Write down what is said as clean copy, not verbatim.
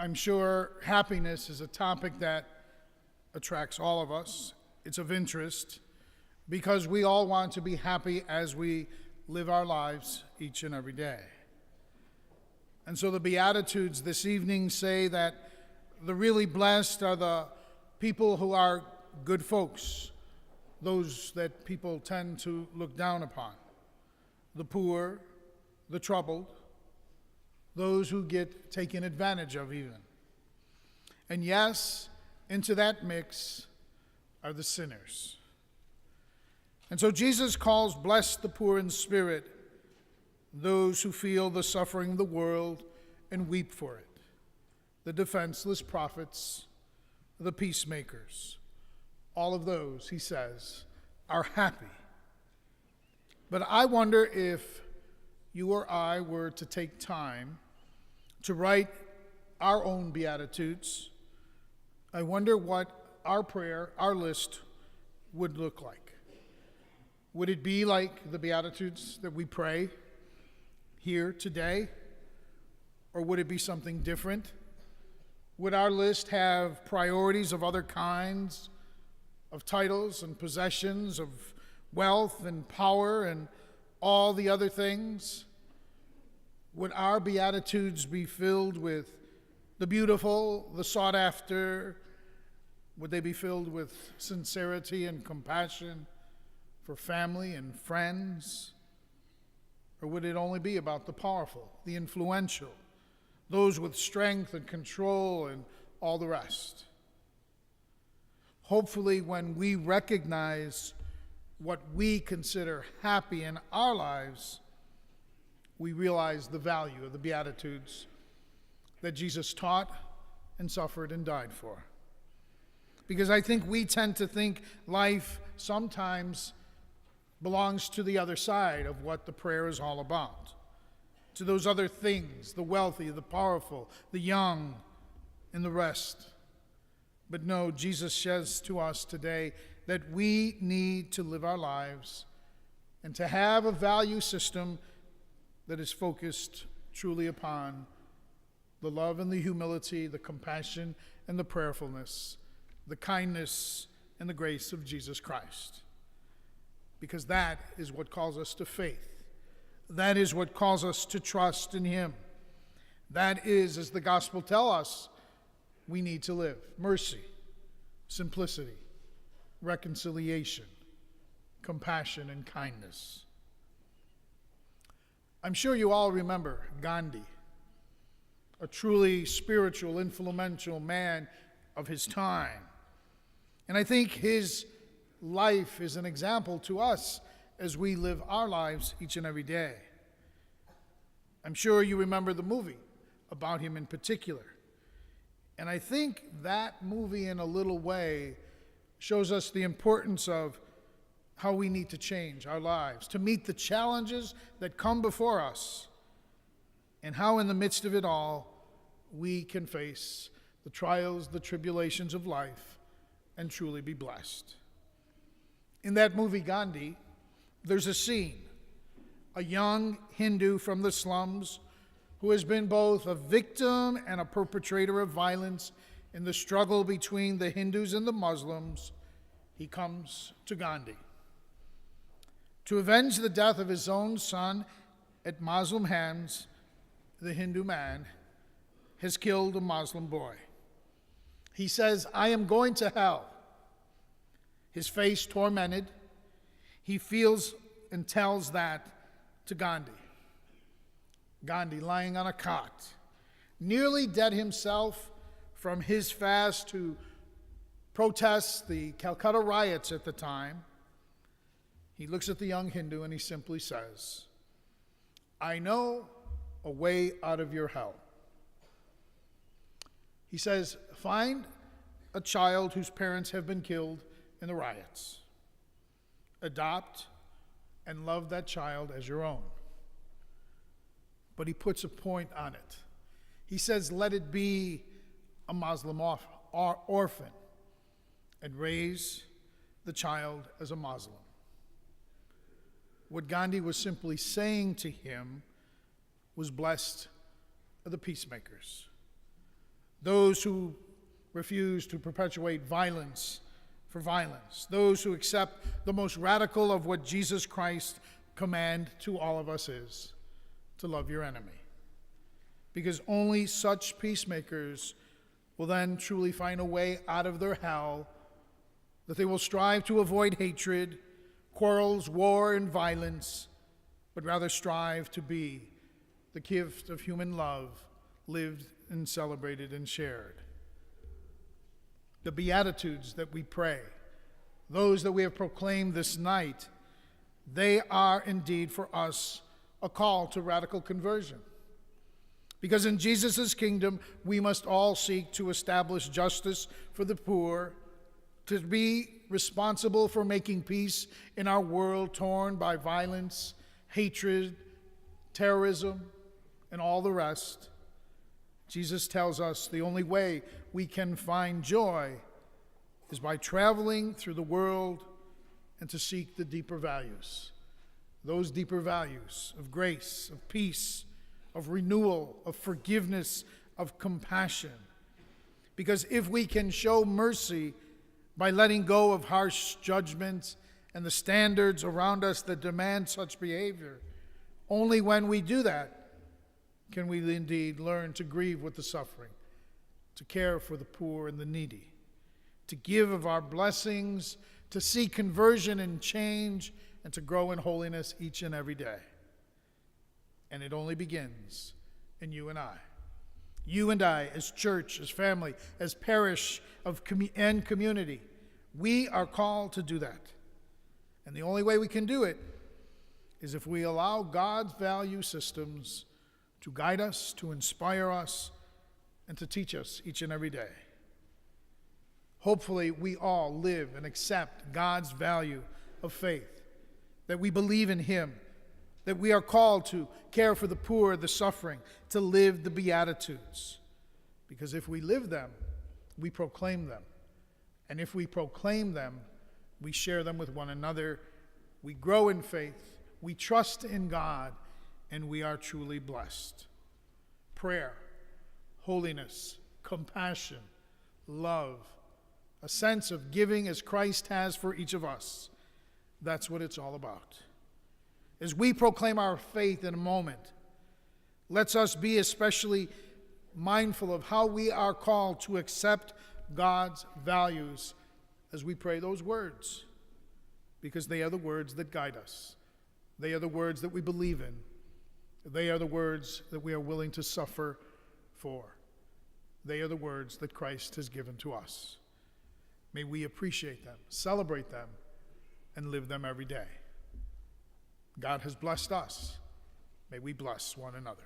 I'm sure happiness is a topic that attracts all of us. It's of interest because we all want to be happy as we live our lives each and every day. And so the Beatitudes this evening say that the really blessed are the people who are good folks, those that people tend to look down upon, the poor, the troubled, those who get taken advantage of even. And yes, into that mix are the sinners. And so Jesus calls blessed the poor in spirit, those who feel the suffering of the world and weep for it, the defenseless prophets, the peacemakers. All of those, he says, are happy. But I wonder if you or I were to take time to write our own Beatitudes, I wonder what our prayer, our list, would look like. Would it be like the Beatitudes that we pray here today? Or would it be something different? Would our list have priorities of other kinds, of titles and possessions, of wealth and power and all the other things? Would our Beatitudes be filled with the beautiful, the sought after? Would they be filled with sincerity and compassion for family and friends? Or would it only be about the powerful, the influential, those with strength and control and all the rest? Hopefully, when we recognize what we consider happy in our lives, we realize the value of the Beatitudes that Jesus taught and suffered and died for. Because I think we tend to think life sometimes belongs to the other side of what the prayer is all about, to those other things, the wealthy, the powerful, the young, and the rest. But no, Jesus says to us today that we need to live our lives and to have a value system that is focused truly upon the love and the humility, the compassion and the prayerfulness, the kindness and the grace of Jesus Christ. Because that is what calls us to faith. That is what calls us to trust in Him. That is, as the gospel tells us, we need to live. Mercy, simplicity, reconciliation, compassion, and kindness. I'm sure you all remember Gandhi, a truly spiritual, influential man of his time. And I think his life is an example to us as we live our lives each and every day. I'm sure you remember the movie about him in particular. And I think that movie, in a little way, shows us the importance of how we need to change our lives to meet the challenges that come before us, and how in the midst of it all, we can face the trials, the tribulations of life, and truly be blessed. In that movie, Gandhi, there's a scene, a young Hindu from the slums who has been both a victim and a perpetrator of violence in the struggle between the Hindus and the Muslims. He comes to Gandhi to avenge the death of his own son at Muslim hands. The Hindu man has killed a Muslim boy. He says, "I am going to hell." His face tormented, he feels and tells that to Gandhi. Gandhi, lying on a cot, nearly dead himself from his fast to protest the Calcutta riots at the time, he looks at the young Hindu and he simply says, "I know a way out of your hell." He says, "Find a child whose parents have been killed in the riots. Adopt and love that child as your own." But he puts a point on it. He says, "Let it be a Muslim orphan and raise the child as a Muslim." What Gandhi was simply saying to him was, blessed are the peacemakers, those who refuse to perpetuate violence for violence, those who accept the most radical of what Jesus Christ command to all of us is, to love your enemy. Because only such peacemakers will then truly find a way out of their hell, that they will strive to avoid hatred, quarrels, war, and violence, but rather strive to be the gift of human love, lived and celebrated and shared. The Beatitudes that we pray, those that we have proclaimed this night, they are indeed for us a call to radical conversion. Because in Jesus' kingdom, we must all seek to establish justice for the poor, to be responsible for making peace in our world torn by violence, hatred, terrorism, and all the rest. Jesus tells us the only way we can find joy is by traveling through the world and to seek the deeper values. Those deeper values of grace, of peace, of renewal, of forgiveness, of compassion. Because if we can show mercy by letting go of harsh judgments and the standards around us that demand such behavior, only when we do that can we indeed learn to grieve with the suffering, to care for the poor and the needy, to give of our blessings, to see conversion and change, and to grow in holiness each and every day. And it only begins in you and I. You and I, as church, as family, as parish and community, we are called to do that. And the only way we can do it is if we allow God's value systems to guide us, to inspire us, and to teach us each and every day. Hopefully, we all live and accept God's value of faith, that we believe in Him, that we are called to care for the poor, the suffering, to live the Beatitudes. Because if we live them, we proclaim them. And if we proclaim them, we share them with one another. We grow in faith, we trust in God, and we are truly blessed. Prayer, holiness, compassion, love, a sense of giving as Christ has for each of us. That's what it's all about. As we proclaim our faith in a moment, let's us be especially mindful of how we are called to accept God's values as we pray those words, because they are the words that guide us. They are the words that we believe in. They are the words that we are willing to suffer for. They are the words that Christ has given to us. May we appreciate them, celebrate them, and live them every day. God has blessed us. May we bless one another.